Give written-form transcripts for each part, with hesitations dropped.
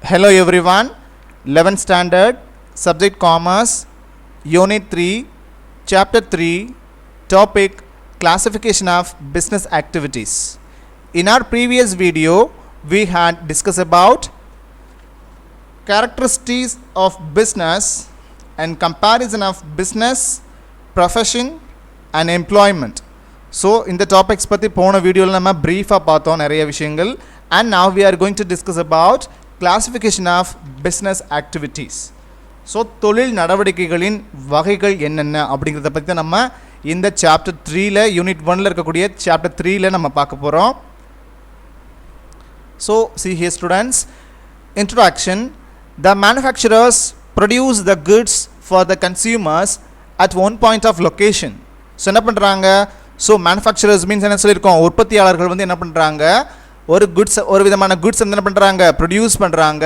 Hello everyone, 11th standard, subject commerce, unit 3, chapter 3, topic classification of business activities. In our previous video, we had discussed about characteristics of business and comparison of business, profession and employment. So in the topics பத்தி போன வீடியோல நம்ம பிரீஃபா பார்த்தோம் நிறைய விஷயங்கள். And now we are going to discuss about classification of business activities. So தொழில் நடவடிக்கைகளின் வகைகள் என்னென்ன அப்படிங்கிறத பற்றி தான் நம்ம இந்த சாப்டர் 3ல யூனிட் 1ல இருக்கக்கூடிய சாப்டர் 3ல நம்ம பார்க்க போகிறோம். So see here students, introduction. The manufacturers produce the goods for the consumers at one point of location. So என்ன பண்ணுறாங்க? ஸோ மேனுஃபேக்சரர்ஸ் மீன்ஸ் என்ன சொல்லியிருக்கோம், உற்பத்தியாளர்கள் வந்து என்ன பண்ணுறாங்க, ஒரு விதமான குட்ஸ் வந்து என்ன பண்ணுறாங்க, ப்ரொடியூஸ் பண்ணுறாங்க.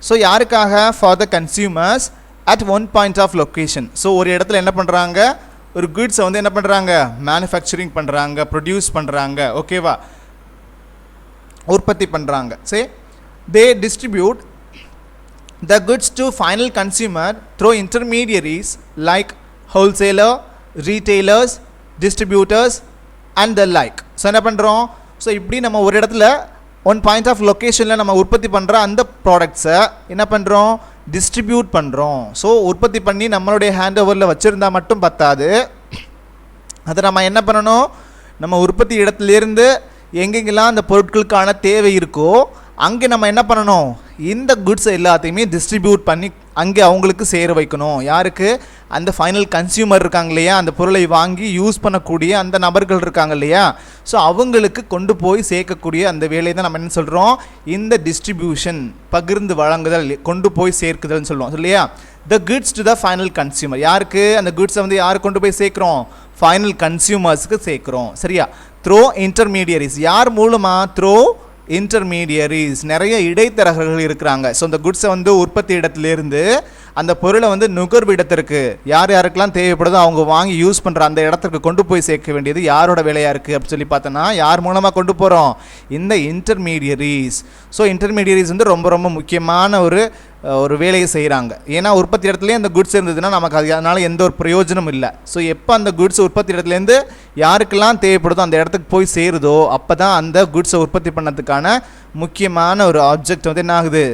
ஸோ யாருக்காக? For the consumers at one point of location. So ஒரு இடத்துல என்ன பண்ணுறாங்க, ஒரு குட்ஸை வந்து என்ன பண்ணுறாங்க, மேனுஃபேக்சரிங் பண்ணுறாங்க, ப்ரொடியூஸ் பண்ணுறாங்க, ஓகேவா, உற்பத்தி பண்ணுறாங்க. சரி, தே distribute the goods to final consumer through intermediaries like wholesaler, retailers, distributors and the like. So என்ன பண்ணுறோம், ஸோ இப்படி நம்ம ஒரு இடத்துல ஒன் பாயிண்ட் ஆஃப் லொக்கேஷனில் நம்ம உற்பத்தி பண்ணுற அந்த ப்ராடக்ட்ஸை என்ன பண்ணுறோம், டிஸ்ட்ரிபியூட் பண்ணுறோம். ஸோ உற்பத்தி பண்ணி நம்மளுடைய ஹேண்ட் ஓவரில் வச்சுருந்தா மட்டும் பத்தாது, அதை நம்ம என்ன பண்ணணும், நம்ம உற்பத்தி இடத்துலேருந்து எங்கெங்கெல்லாம் அந்த பொருட்களுக்கான தேவை இருக்கோ அங்கே நம்ம என்ன பண்ணணும், இந்த குட்ஸ் எல்லாத்தையுமே டிஸ்ட்ரிபியூட் பண்ணி அங்கே அவங்களுக்கு சேர வைக்கணும். யாருக்கு? அந்த ஃபைனல் கன்சியூமர் இருக்காங்க இல்லையா, அந்த பொருளை வாங்கி யூஸ் பண்ணக்கூடிய அந்த நபர்கள் இருக்காங்க இல்லையா, ஸோ அவங்களுக்கு கொண்டு போய் சேர்க்கக்கூடிய அந்த வேலையை தான் நம்ம என்ன சொல்கிறோம், இந்த டிஸ்ட்ரிபியூஷன், பகிர்ந்து வழங்குதல், கொண்டு போய் சேர்க்குதல்னு சொல்லுவோம் இல்லையா. த goods to the final consumer. யாருக்கு? அந்த குட்ஸை வந்து யார் கொண்டு போய் சேர்க்குறோம், ஃபைனல் கன்சியூமர்ஸுக்கு சேர்க்குறோம். சரியா? Throw intermediaries. யார் மூலமாக? Throw intermediaries. நிறைய இடைத்தரகர்கள் இருக்கிறாங்க. ஸோ அந்த குட்ஸை வந்து உற்பத்தி இடத்துலேருந்து அந்த பொருளை வந்து நுகர்வு இடத்திற்கு யார் யாருக்கெல்லாம் தேவைப்படுதோ அவங்க வாங்கி யூஸ் பண்ணுற அந்த இடத்துக்கு கொண்டு போய் சேர்க்க வேண்டியது யாரோட வேலையாக இருக்குது அப்படின்னு சொல்லி பார்த்தோன்னா, யார் மூலமாக கொண்டு போகிறோம், இந்த இன்டர்மீடியரிஸ். ஸோ இன்டர்மீடியரிஸ் வந்து ரொம்ப ரொம்ப முக்கியமான ஒரு வேலையை செய்கிறாங்க. ஏன்னா உற்பத்தி இடத்துலேயே அந்த குட்ஸ் இருந்ததுன்னா நமக்கு அதனால் எந்த ஒரு பிரயோஜனம் இல்லை. ஸோ எப்போ அந்த குட்ஸ் உற்பத்தி இடத்துலேருந்து யாருக்கெல்லாம் தேவைப்படுதோ அந்த இடத்துக்கு போய் சேருதோ அப்போ தான் அந்த குட்ஸை உற்பத்தி பண்ணதுக்கான முக்கியமான ஒரு ஆப்ஜெக்ட் வந்து என்ன ஆகுது,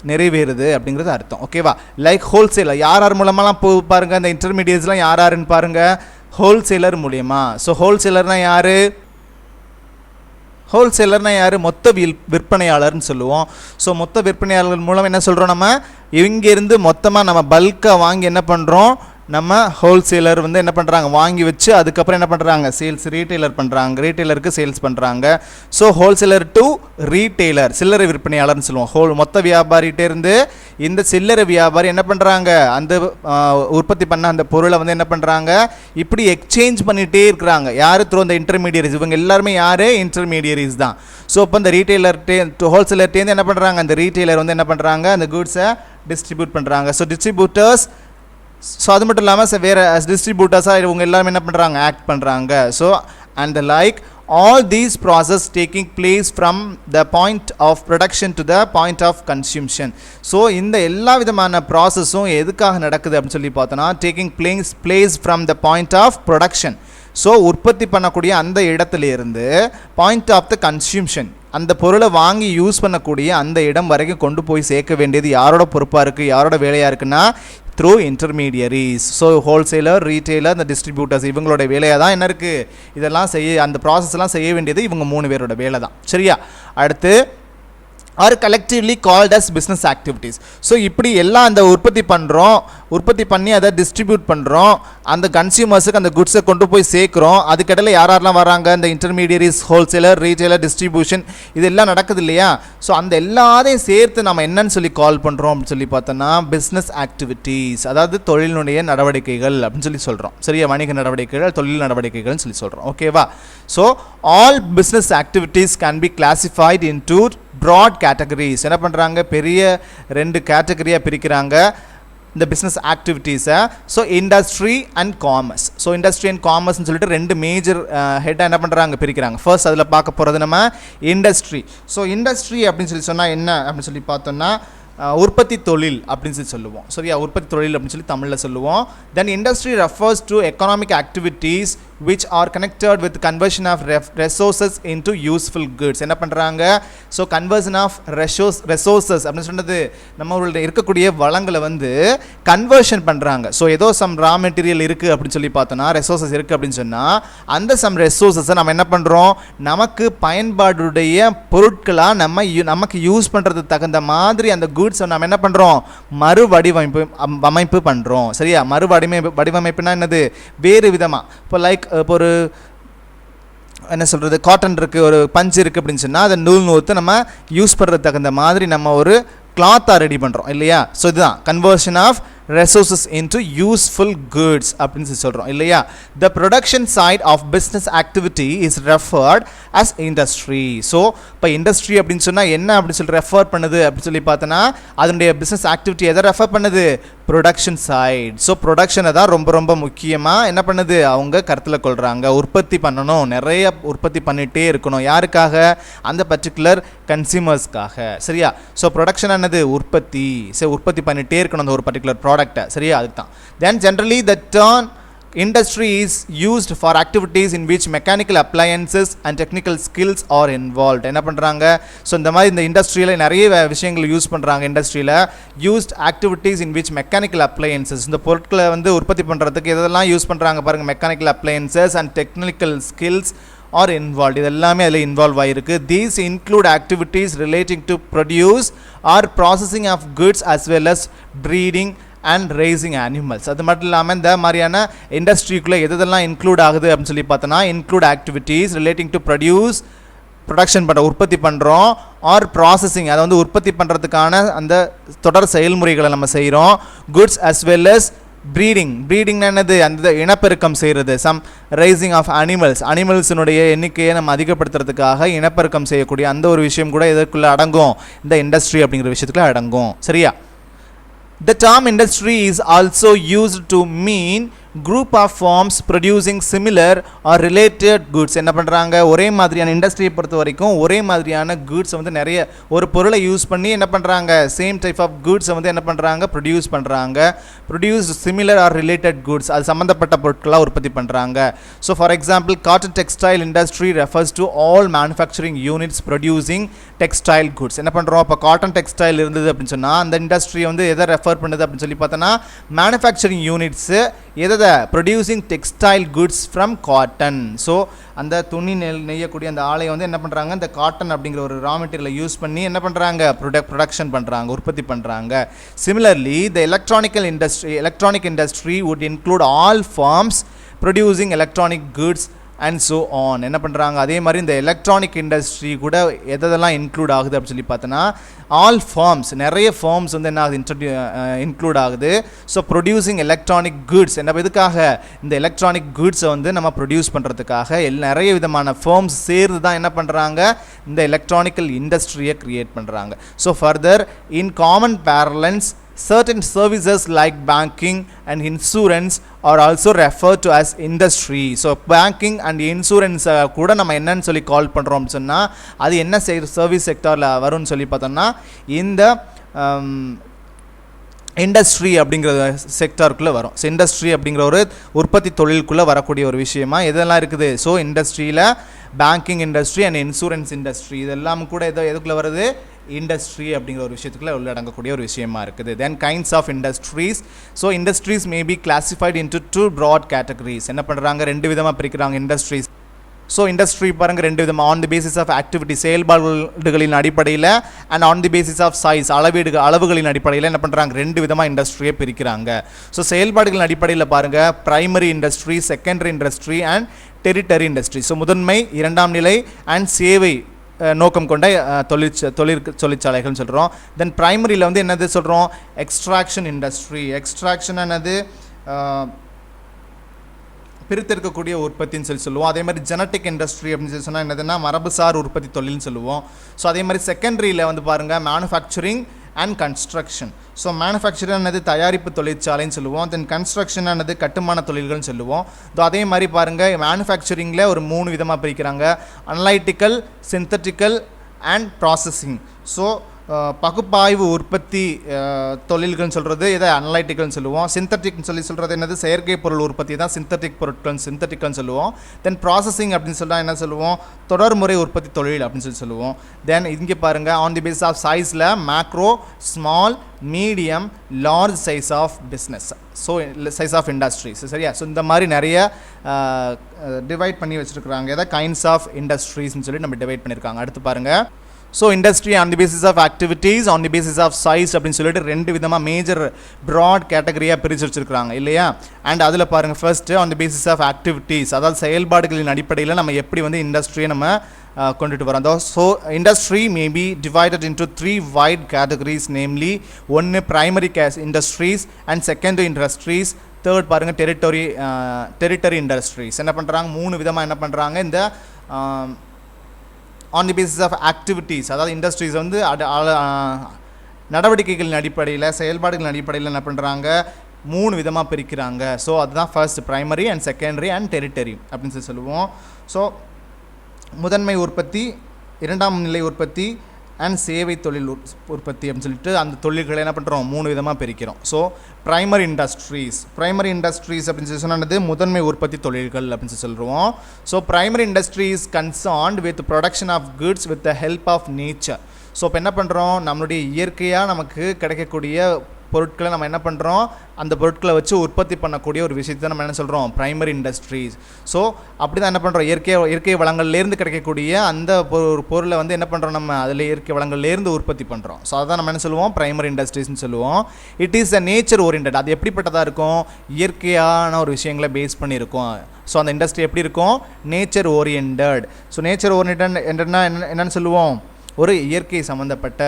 நிறைவேறுது அப்படிங்கிறது அர்த்தம். ஓகேவா? Like wholesaler. யார் மூலமாலாம் பாருங்கள், இந்த இன்டர்மீடியட்ஸ்லாம் யாருன்னு பாருங்கள், ஹோல்சேலர் மூலியமா. ஸோ ஹோல்சேலர்னால் யார், ஹோல்சேலர்னால் யார், மொத்த விற்பனையாளர்னு சொல்லுவோம். ஸோ மொத்த விற்பனையாளர்கள் மூலம் என்ன சொல்கிறோம், நம்ம இங்கேருந்து மொத்தமாக நம்ம பல்காக வாங்கி என்ன பண்ணுறோம், நம்ம ஹோல்சேலர் வந்து என்ன பண்ணுறாங்க, வாங்கி வச்சு அதுக்கப்புறம் என்ன பண்ணுறாங்க, சேல்ஸ் ரீட்டெய்லர் பண்ணுறாங்க, ரீட்டெய்லருக்கு சேல்ஸ் பண்ணுறாங்க. ஸோ ஹோல்சேலர் டு ரீட்டெய்லர், சில்லறை விற்பனையாளர்னு சொல்லுவோம். மொத்த வியாபாரிகிட்டேருந்து இந்த சில்லறை வியாபாரி என்ன பண்ணுறாங்க, அந்த உற்பத்தி பண்ண அந்த பொருளை வந்து என்ன பண்ணுறாங்க, இப்படி எக்ஸ்சேஞ்ச் பண்ணிகிட்டே இருக்கிறாங்க. யார்? த்ரூ அந்த இன்டர்மீடியரிஸ். இவங்க எல்லாருமே யார்? இன்டர்மீடியரிஸ் தான். ஸோ இப்போ இந்த ரீட்டெய்லர்ட்டே ஹோல்சேலர்ட்டேருந்து என்ன பண்ணுறாங்க, அந்த ரீட்டெய்லர் வந்து என்ன பண்ணுறாங்க, அந்த குட்ஸை டிஸ்ட்ரிபியூட் பண்ணுறாங்க. So distributors. ஸோ அது மட்டும் இல்லாமல் வேறு டிஸ்ட்ரிபியூட்டர்ஸாக இவங்க எல்லாரும் என்ன பண்ணுறாங்க, ஆக்ட் பண்ணுறாங்க. So and the like all these process taking place from the point of production to the point of consumption. So இந்த எல்லா விதமான ப்ராசஸும் எதுக்காக நடக்குது அப்படின்னு சொல்லி பார்த்தோன்னா, taking place from the point of production. So உற்பத்தி பண்ணக்கூடிய அந்த இடத்துலேருந்து பாயிண்ட் ஆஃப் த கன்சியூம்ஷன், அந்த பொருளை வாங்கி யூஸ் பண்ணக்கூடிய அந்த இடம் வரைக்கும் கொண்டு போய் சேர்க்க வேண்டியது யாரோட பொறுப்பாக இருக்குது, யாரோட வேலையாக இருக்குன்னா, through intermediaries. So wholesaler, retailer, இந்த டிஸ்ட்ரிபியூட்டர்ஸ் இவங்களோட வேலையாக தான் என்ன இருக்குது, இதெல்லாம் அந்த ப்ராசஸ்லாம் செய்ய வேண்டியது இவங்க 3 பேரோட வேலை தான். சரியா? அடுத்து are collectively called as business activities. So இப்படி எல்லாம் அந்த உற்பத்தி பண்ணி அதை டிஸ்ட்ரிபியூட் பண்ணுறோம், அந்த கன்சியூமர்ஸுக்கு அந்த குட்ஸை கொண்டு போய் சேர்க்குறோம். அதுக்கிடையில் யாரெல்லாம் வராங்க, இந்த இன்டர்மீடியரிஸ், ஹோல்சேலர், ரீட்டெய்லர், டிஸ்ட்ரிபியூஷன், இதெல்லாம் நடக்குது இல்லையா. ஸோ அந்த எல்லாத்தையும் சேர்த்து நம்ம என்னன்னு சொல்லி கால் பண்ணுறோம் அப்படின்னு சொல்லி பார்த்தோன்னா, பிஸ்னஸ் ஆக்டிவிட்டீஸ், அதாவது தொழிலுடைய நடவடிக்கைகள் அப்படின்னு சொல்லி சொல்கிறோம். சரியா? வணிக நடவடிக்கைகள், தொழில் நடவடிக்கைகள்னு சொல்லி சொல்கிறோம். ஓகேவா? So all business activities can be classified into broad categories. என்ன பண்ணுறாங்க, பெரிய 2 கேட்டகரியாக பிரிக்கிறாங்க இந்த பிஸ்னஸ் ஆக்டிவிட்டீஸை. So industry and commerce. So industry and காமர்ஸ்னு சொல்லிட்டு 2 மேஜர் ஹெட்டாக என்ன பண்ணுறாங்க, பிரிக்கிறாங்க. ஃபர்ஸ்ட் அதில் பார்க்க போகிறது நம்ம இண்டஸ்ட்ரி. ஸோ இண்டஸ்ட்ரி அப்படின்னு சொல்லி சொன்னால் என்ன அப்படின்னு சொல்லி பார்த்தோம்னா, உற்பத்தி தொழில் அப்படின்னு சொல்லி சொல்லுவோம். சரியா, உற்பத்தி தொழில் அப்படின்னு சொல்லி தமிழில் சொல்லுவோம். Then industry refers to economic activities which are connected with conversion of resources into useful goods. என்ன பண்ணுறாங்க? ஸோ கன்வர்ஷன் ஆஃப் resources அப்படின்னு சொன்னது நம்மளோட இருக்கக்கூடிய வளங்களை வந்து கன்வர்ஷன் பண்ணுறாங்க. ஸோ ஏதோ சம் ரா மெட்டீரியல் இருக்குது அப்படின்னு சொல்லி பார்த்தோன்னா, ரெசோர்ஸஸ் இருக்குது அப்படின்னு சொன்னால் அந்த சம் ரெசோர்ஸஸை நம்ம என்ன பண்ணுறோம், நமக்கு பயன்பாடுடைய பொருட்களாக நமக்கு யூஸ் பண்ணுறது தகுந்த மாதிரி அந்த கூட்ஸை நம்ம என்ன பண்ணுறோம், அமைப்பு பண்ணுறோம். சரியா, வடிவமைப்புனா என்னது, வேறு விதமாக இப்போ லைக் இப்போ ஒரு என்ன சொல்கிறது, காட்டன் இருக்குது, ஒரு பஞ்சு இருக்குது அப்படின்னு சொன்னால் அதை நூற்று நம்ம யூஸ் பண்ணுறது தகுந்த மாதிரி நம்ம ஒரு கிளாத்தாக ரெடி பண்ணுறோம் இல்லையா. ஸோ இதுதான் conversion of resources into useful goods அப்படின்னு சொல்கிறோம் இல்லையா. The production side of business activity is referred as industry. So இப்போ இண்டஸ்ட்ரி அப்படின்னு சொன்னால் என்ன அப்படின்னு சொல்லி ரெஃபர் பண்ணுது அப்படின்னு சொல்லி பார்த்தோன்னா அதனுடைய பிஸ்னஸ் ஆக்டிவிட்டி எதை ரெஃபர் பண்ணுது, ப்ரொடக்ஷன் சைட். ஸோ ப்ரொடக்ஷனை தான் ரொம்ப ரொம்ப முக்கியமாக என்ன பண்ணுது, அவங்க கருத்தில் கொள்கிறாங்க. உற்பத்தி பண்ணணும், நிறைய உற்பத்தி பண்ணிகிட்டே இருக்கணும். யாருக்காக, அந்த பர்டிகுலர் கன்சியூமர்ஸ்க்காக. சரியா, ஸோ ப்ரொடக்ஷன் என்னது, உற்பத்தி. சரி, உற்பத்தி பண்ணிகிட்டே இருக்கணும் அந்த ஒரு பர்டிகுலர் ப்ராடக்டை. சரியா, அதுக்கு தான். Then generally the term industry is used for activities in which mechanical appliances and technical skills are involved. என்ன பண்ணுறாங்க, ஸோ இந்த மாதிரி இந்த இண்டஸ்ட்ரியில் நிறைய விஷயங்கள் யூஸ் பண்ணுறாங்க. இண்டஸ்ட்ரியில் used activities in which mechanical appliances, இந்த பொருட்களை வந்து உற்பத்தி பண்ணுறதுக்கு இதெல்லாம் யூஸ் பண்ணுறாங்க பாருங்கள், mechanical appliances and technical skills are involve. இது எல்லாமே அதில் இன்வால்வ் ஆகிருக்கு. These include activities relating to produce or processing of goods as well as breeding and racing animals. அது மட்டும் இல்லாமல் இந்த மாதிரியான இண்டஸ்ட்ரிக்குள்ளே எதெல்லாம் இன்க்ளூட் ஆகுது அப்படின்னு சொல்லி பார்த்தோன்னா, include activities relating to production பண்ணுற, உற்பத்தி பண்ணுறோம், ஆர் ப்ராசஸிங், அதை வந்து உற்பத்தி பண்ணுறதுக்கான அந்த தொடர் செயல்முறைகளை நம்ம செய்கிறோம். குட்ஸ் அஸ் வெல் அஸ் ப்ரீடிங்னா என்னது, அந்த இனப்பெருக்கம் செய்கிறது. சம் ரைசிங் ஆஃப் அனிமல்ஸினுடைய எண்ணிக்கையை நம்ம அதிகப்படுத்துறதுக்காக இனப்பெருக்கம் செய்யக்கூடிய அந்த ஒரு விஷயம் கூட இதற்குள்ளே அடங்கும், இந்த இண்டஸ்ட்ரி அப்படிங்கிற விஷயத்துக்குள்ளே அடங்கும். சரியா, the term industry is also used to mean group of firms producing similar or related goods. என்ன பண்ணுறாங்க, ஒரே மாதிரியான இண்டஸ்ட்ரியை பொறுத்த வரைக்கும் ஒரே மாதிரியான கூட்ஸை வந்து நிறைய ஒரு பொருளை யூஸ் பண்ணி என்ன பண்ணுறாங்க, சேம் டைப் ஆஃப் கூட்ஸை வந்து என்ன பண்ணுறாங்க, produce similar or related goods, அது சம்மந்தப்பட்ட பொருட்களாக உற்பத்தி பண்ணுறாங்க. So for example cotton textile industry refers to all manufacturing units producing textile goods. என்ன பண்ணுறோம், இப்போ காட்டன் டெக்ஸ்டைல் இருந்தது அப்படின்னு சொன்னால் அந்த இண்டஸ்ட்ரி வந்து எதை ரெஃபர் பண்ணுது அப்படின்னு சொல்லி பார்த்தோன்னா, மேனுஃபேக்சரிங் யூனிட்ஸு எதை, producing textile goods from cotton. So அந்த துணி நெய்யக்கூடிய அந்த ஆலையை வந்து என்ன பண்ணுறாங்க, இந்த காட்டன் அப்படிங்கிற ஒரு ரா மெட்டீரியலை யூஸ் பண்ணி என்ன பண்ணுறாங்க, ப்ரொடக்ஷன் பண்ணுறாங்க, உற்பத்தி பண்ணுறாங்க. Similarly the electronic industry would include all forms producing electronic goods and so on. என்ன பண்ணுறாங்க, அதே மாதிரி இந்த எலக்ட்ரானிக் இண்டஸ்ட்ரி கூட எதெல்லாம் இன்க்ளூட் ஆகுது அப்படின்னு சொல்லி பார்த்தோன்னா, ஆல் ஃபார்ம்ஸ், நிறைய ஃபார்ம்ஸ் வந்து என்ன ஆகுது, இன்க்ளூட் ஆகுது. ஸோ ப்ரொடியூசிங் எலக்ட்ரானிக் குட்ஸ், என்ன இதுக்காக, இந்த எலக்ட்ரானிக் குட்ஸை வந்து நம்ம ப்ரொடியூஸ் பண்ணுறதுக்காக நிறைய விதமான ஃபார்ம்ஸ் சேர்ந்து தான் என்ன பண்ணுறாங்க, இந்த எலக்ட்ரானிக்கல் இண்டஸ்ட்ரியை க்ரியேட் பண்ணுறாங்க. So further in common parlance certain services like banking and insurance are also referred to as industry. So banking and insurance கூட நம்ம என்னன்னு சொல்லி கால் பண்ணுறோம் சொன்னால் அது என்ன சர்வீஸ் செக்டாரில் வரும்னு சொல்லி பார்த்தோம்னா இந்த இண்டஸ்ட்ரி அப்படிங்கிற செக்டாருக்குள்ளே வரும். ஸோ இண்டஸ்ட்ரி அப்படிங்கிற ஒரு உற்பத்தி தொழிலுக்குள்ளே வரக்கூடிய ஒரு விஷயமா இதெல்லாம் இருக்குது. ஸோ இண்டஸ்ட்ரியில் banking industry and insurance industry இதெல்லாம் கூட எதுக்குள்ளே வருது, இண்டஸ்ட்ரி அப்படிங்கிற ஒரு விஷயத்துக்குள்ள உள்ளடங்கக்கூடிய ஒரு விஷயமா இருக்குது. Then kinds of industries. So industries may be classified into 2 broad categories. என்ன பண்ணுறாங்க, 2 விதமாக பிரிக்கிறாங்க இண்டஸ்ட்ரீஸ். ஸோ இண்டஸ்ட்ரி பாருங்கள் 2 விதமாக, on the basis of activity செயல்பாடுகளின் அடிப்படையில் and on the basis of size அளவுகளின் அடிப்படையில் என்ன பண்ணுறாங்க, 2 விதமாக இண்டஸ்ட்ரியை பிரிக்கிறாங்க. ஸோ செயல்பாடுகளின் அடிப்படையில் பாருங்கள் primary industry, secondary industry and territory industry. So முதன்மை, இரண்டாம் நிலை அண்ட் சேவை நோக்கம் கொண்ட தொழிற்சாலைகள்னு சொல்கிறோம். தென் பிரைமரியில் வந்து என்னது சொல்கிறோம், எக்ஸ்ட்ராக்ஷன் இண்டஸ்ட்ரி. எக்ஸ்ட்ராக்ஷன் என்னது, பிரித்தெடுக்கக்கூடிய உற்பத்தின்னு சொல்லுவோம். அதே மாதிரி ஜெனட்டிக் இண்டஸ்ட்ரி அப்படின்னு சொல்லி சொன்னால் என்னதுன்னா மரபுசார் உற்பத்தி தொழில்னு சொல்லுவோம். ஸோ அதே மாதிரி செகண்டரியில் வந்து பாருங்கள் manufacturing and construction. So manufacturing என்னது தயாரிப்பு தொழிற்சாலைன்னு சொல்லுவோம். தென் கன்ஸ்ட்ரக்ஷன் என்னது கட்டுமான தொழில்கள்னு சொல்லுவோம். அதே மாதிரி பாருங்கள் மேனுஃபேக்சரிங்கில் ஒரு 3 விதமாக பிரிக்கிறாங்க, அனலைட்டிக்கல், சிந்தட்டிக்கல் அண்ட் ப்ராசஸிங். ஸோ பகுப்பாய்வு உற்பத்தி தொழில்கள்னு சொல்கிறது இதை அனலைட்டிக்கல்னு சொல்லுவோம். சிந்தட்டிக்னு சொல்கிறது என்னது, செயற்கை பொருள் உற்பத்தி தான் சிந்தட்டிக் பொருட்கள், சிந்தட்டிக்கல்னு சொல்லுவோம். தென் ப்ராசஸிங் அப்படின்னு சொன்னால் என்ன சொல்லுவோம், தொடர்முறை உற்பத்தி தொழில் அப்படின்னு சொல்லுவோம். தென் இங்கே பாருங்கள், ஆன் தி பேஸ் ஆஃப் சைஸில் macro, small, medium, large size of business, so size of industries. சரியா? ஸோ இந்த மாதிரி நிறைய டிவைட் பண்ணி வச்சுருக்குறாங்க. எதை கைண்ட்ஸ் ஆஃப் இண்டஸ்ட்ரீஸ்ன்னு சொல்லி நம்ம டிவைட் பண்ணியிருக்காங்க. அடுத்து பாருங்கள், so industry on the basis of activities, on the basis of size அப்படின்னு சொல்லிட்டு ரெண்டு விதமாக மேஜர் ப்ராட் கேட்டகரியாக பிரித்து வச்சுருக்காங்க இல்லையா? அண்ட் அதில் பாருங்கள், first on the basis of activities, அதாவது செயல்பாடுகளின் அடிப்படையில் நம்ம எப்படி வந்து இண்டஸ்ட்ரியை நம்ம கொண்டுட்டு வரோம். அதோ so industry may be divided into 3 wide categories, namely ஒன்று primary industries and secondary industries, third பாருங்கள் டெரிட்டரி இண்டஸ்ட்ரீஸ். என்ன பண்ணுறாங்க, 3 விதமாக என்ன பண்ணுறாங்க, இந்த on the basis of activities, அதாவது இண்டஸ்ட்ரீஸ் வந்து நடவடிக்கைகளின் அடிப்படையில், செயல்பாடுகளின் அடிப்படையில் என்ன பண்ணுறாங்க, 3 விதமாக பிரிக்கிறாங்க. ஸோ அதுதான் first primary and secondary and territory அப்படின்னு சொல்லுவோம். ஸோ முதன்மை உற்பத்தி, இரண்டாம் நிலை உற்பத்தி அண்ட் சேவை தொழில் உற்பத்தி அப்படின்னு சொல்லிட்டு அந்த தொழில்களை என்ன பண்ணுறோம், 3 விதமாக பிரிக்கிறோம். ஸோ பிரைமரி இண்டஸ்ட்ரீஸ் அப்படின்னு சொல்லி சொன்னது முதன்மை உற்பத்தி தொழில்கள் அப்படின்னு சொல்லுவோம். So primary industries concerned with production of goods with the help of nature. So இப்போ என்ன பண்ணுறோம், நம்மளுடைய இயற்கையாக நமக்கு கிடைக்கக்கூடிய பொருட்களை நம்ம என்ன பண்ணுறோம், அந்த பொருட்களை வச்சு உற்பத்தி பண்ணக்கூடிய ஒரு விஷயத்தை நம்ம என்ன சொல்கிறோம், பிரைமரி இண்டஸ்ட்ரீஸ். ஸோ அப்படி தான் என்ன பண்ணுறோம், இயற்கை வளங்கள்லேருந்து கிடைக்கக்கூடிய அந்த ஒரு பொருளை வந்து என்ன பண்ணுறோம், நம்ம அதில் இயற்கை வளங்கள்லேருந்து உற்பத்தி பண்ணுறோம். ஸோ அதான் நம்ம என்ன சொல்லுவோம், பிரைமரி இண்டஸ்ட்ரீஸ்னு சொல்லுவோம். It is a nature orient, அது எப்படிப்பட்டதாக இருக்கும், இயற்கையான ஒரு விஷயங்களை பேஸ் பண்ணியிருக்கும். ஸோ அந்த இண்டஸ்ட்ரி எப்படி இருக்கும், nature orient. So nature orient என்னன்னு சொல்லுவோம், ஒரு இயற்கை சம்மந்தப்பட்ட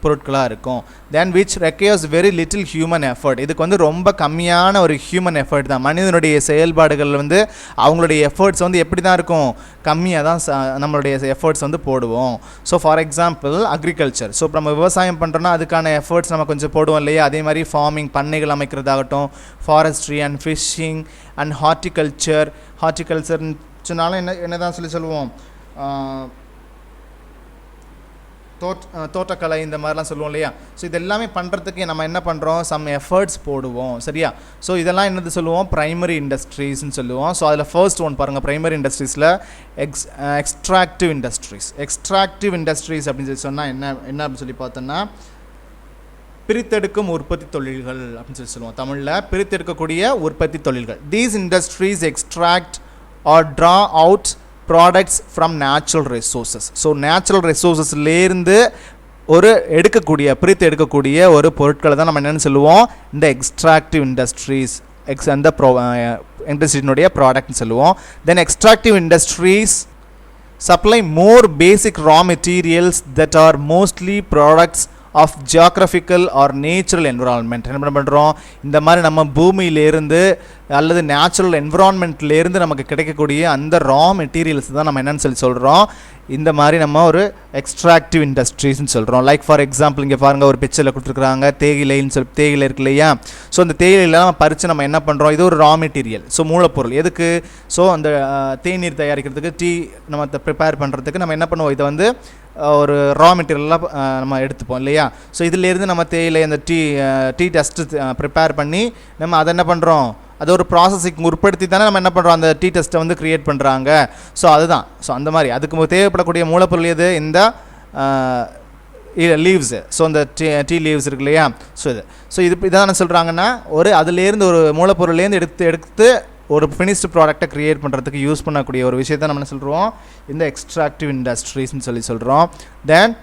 பொருட்களாக இருக்கும். Then which requires very little human effort, இதுக்கு வந்து ரொம்ப கம்மியான ஒரு ஹியூமன் எஃபர்ட் தான். மனிதனுடைய செயல்பாடுகள் வந்து அவங்களுடைய எஃபர்ட்ஸ் வந்து எப்படி தான் இருக்கும், கம்மியாக தான் நம்மளுடைய எஃபர்ட்ஸ் வந்து போடுவோம். So for example agriculture, so இப்போ நம்ம விவசாயம் பண்ணுறோன்னா அதுக்கான எஃபர்ட்ஸ் நம்ம கொஞ்சம் போடுவோம் இல்லையா? அதே மாதிரி ஃபார்மிங், பண்ணைகள் அமைக்கிறதாகட்டும், ஃபாரஸ்ட்ரி அண்ட் ஃபிஷ்ஷிங் அண்ட் ஹார்டிகல்ச்சர்னு சொன்னாலும் என்ன தான் சொல்லுவோம், தோட்டக்கலை இந்த மாதிரிலாம் சொல்லுவோம் இல்லையா? ஸோ இது எல்லாமே பண்ணுறதுக்கு நம்ம என்ன பண்ணுறோம், சம் எஃபர்ட்ஸ் போடுவோம். சரியா? ஸோ இதெல்லாம் என்னது சொல்லுவோம், பிரைமரி இண்டஸ்ட்ரீஸ்ன்னு சொல்லுவோம். ஸோ அதில் ஃபர்ஸ்ட் ஒன் பாருங்கள், பிரைமரி இண்டஸ்ட்ரீஸில் எக்ஸ்ட்ராக்டிவ் இண்டஸ்ட்ரீஸ் அப்படின்னு சொல்லி சொன்னால் என்ன அப்படின்னு சொல்லி பார்த்தோன்னா, பிரித்தெடுக்கும் உற்பத்தி தொழில்கள் அப்படின்னு சொல்லி சொல்லுவோம். தமிழில் பிரித்தெடுக்கக்கூடிய உற்பத்தி தொழில்கள். These industries extract or draw out products from natural resources. So natural ரிசோர்ஸஸ்லேருந்து பிரித்து எடுக்கக்கூடிய ஒரு பொருட்களை தான் நம்ம என்னென்னு சொல்லுவோம், இந்த எக்ஸ்ட்ராக்டிவ் இண்டஸ்ட்ரீஸ், அந்த இண்டஸ்ட்ரியினுடைய ப்ராடக்ட்னு சொல்லுவோம். தென் extractive industries supply more basic raw materials that are mostly products of geographical or natural environment. என்ன பண்ணுறோம், இந்த மாதிரி நம்ம பூமியிலேருந்து அல்லது நேச்சுரல் என்விரான்மெண்ட்லேருந்து நமக்கு கிடைக்கக்கூடிய அந்த ரா மெட்டீரியல்ஸ் தான் நம்ம என்னன்னு சொல்கிறோம், இந்த மாதிரி நம்ம ஒரு எக்ஸ்ட்ராக்டிவ் இண்டஸ்ட்ரீஸ்ன்னு சொல்கிறோம். லைக் ஃபார் எக்ஸாம்பிள் இங்கே பாருங்கள், ஒரு பிக்சரில் கொடுத்துருக்குறாங்க தேயிலைன்னு சொல்லி, தேயிலை இருக்கு இல்லையா? ஸோ அந்த தேயிலையெல்லாம் பறித்து நம்ம என்ன பண்ணுறோம், இது ஒரு ரா மெட்டீரியல். ஸோ மூலப்பொருள் எதுக்கு, ஸோ அந்த தேநீர் தயாரிக்கிறதுக்கு, டீ நம்ம ப்ரிப்பேர் பண்ணுறதுக்கு நம்ம என்ன பண்ணுவோம், இதை வந்து ஒரு ரா மெட்டீரியலாக நம்ம எடுத்துப்போம் இல்லையா? ஸோ இதிலேருந்து நம்ம தேயிலை அந்த டீ டெஸ்ட்டு ப்ரிப்பேர் பண்ணி நம்ம அதை என்ன பண்ணுறோம், அது ஒரு ப்ராசஸிங் உட்படுத்தி தானே நம்ம என்ன பண்ணுறோம், அந்த டீ டெஸ்ட்டை வந்து க்ரியேட் பண்ணுறாங்க. ஸோ அதுதான். ஸோ அந்த மாதிரி அதுக்கு தேவைப்படக்கூடிய மூலப்பொருள் எது, இந்த லீவ்ஸு. ஸோ இந்த டீ லீவ்ஸ் இருக்கு இல்லையா? ஸோ இதான் என்ன சொல்கிறாங்கன்னா, அதுலேருந்து ஒரு மூலப்பொருள்லேருந்து எடுத்து ஒரு ஃபினிஷ்டு ப்ராடக்டை க்ரியேட் பண்ணுறதுக்கு யூஸ் பண்ணக்கூடிய ஒரு விஷயத்தை நம்ம என்ன சொல்கிறோம், இந்த எக்ஸ்ட்ராக்டிவ் இண்டஸ்ட்ரீஸ்ன்னு சொல்கிறோம். Then